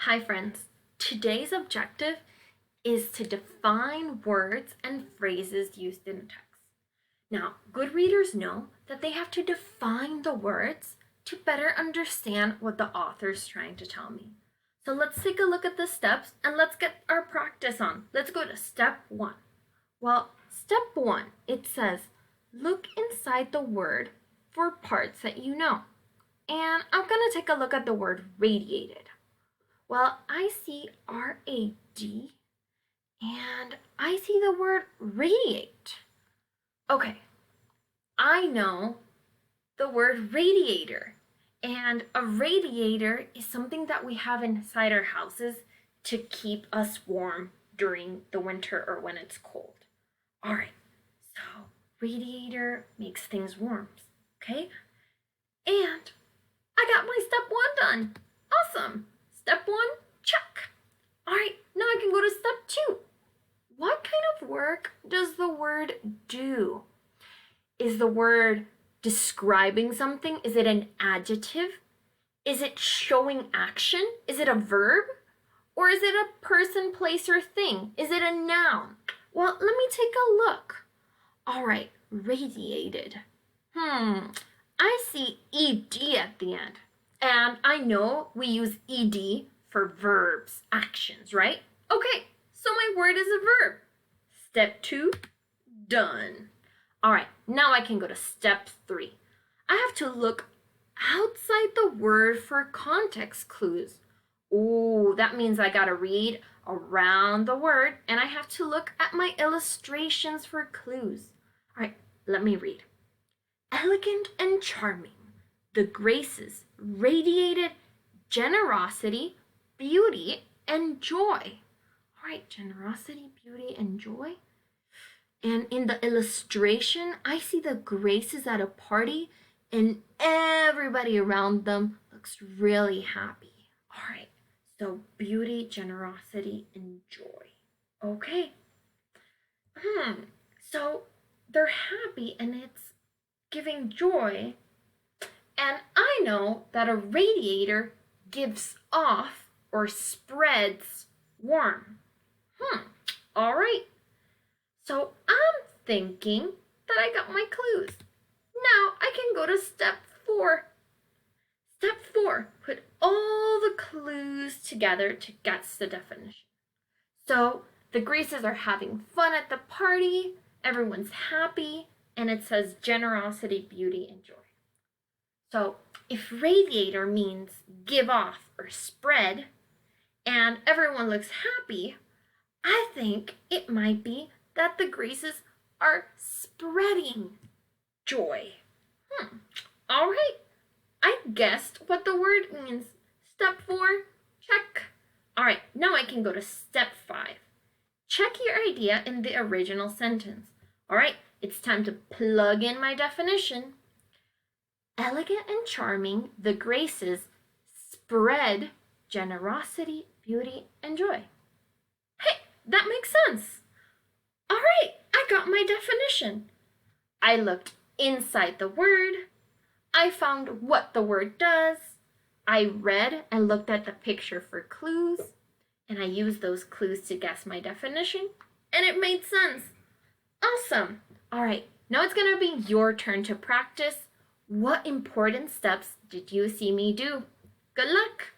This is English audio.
Hi friends, today's objective is to define words and phrases used in a text. Now, good readers know that they have to define the words to better understand what the author is trying to tell me. So let's take a look at the steps and let's get our practice on. Let's go to step 1. Well, step 1, it says, look inside the word for parts that you know. And I'm going to take a look at the word radiated. Well, I see R-A-D and I see the word radiate. Okay, I know the word radiator, and a radiator is something that we have inside our houses to keep us warm during the winter or when it's cold. All right, so radiator makes things warm, okay? And I got my step 1 done. Awesome. Step 1, check. All right, now I can go to step 2. What kind of work does the word do? Is the word describing something? Is it an adjective? Is it showing action? Is it a verb? Or is it a person, place, or thing? Is it a noun? Well, let me take a look. All right, radiated. I see ed at the end. And I know we use ed for verbs, actions, right? Okay, so my word is a verb. Step 2, done. All right, now I can go to step 3. I have to look outside the word for context clues. Oh, that means I gotta read around the word and I have to look at my illustrations for clues. All right, let me read. Elegant and charming, the graces radiated generosity, beauty, and joy. All right, generosity, beauty, and joy. And in the illustration, I see the graces at a party and everybody around them looks really happy. All right, so beauty, generosity, and joy. Okay. So they're happy and it's giving joy. And I know that a radiator gives off or spreads warmth. All right. So I'm thinking that I got my clues. Now I can go to step 4. Step 4, put all the clues together to get the definition. So the Graces are having fun at the party, everyone's happy, and it says generosity, beauty, and joy. So if radiator means give off or spread, and everyone looks happy, I think it might be that the Graces are spreading joy. All right, I guessed what the word means. Step 4, check. All right, now I can go to step 5. Check your idea in the original sentence. All right, it's time to plug in my definition. Elegant and charming, the Graces spread generosity, beauty, and joy. Hey, that makes sense. All right, I got my definition. I looked inside the word. I found what the word does. I read and looked at the picture for clues. And I used those clues to guess my definition. And it made sense. Awesome. All right, now it's going to be your turn to practice. What important steps did you see me do? Good luck!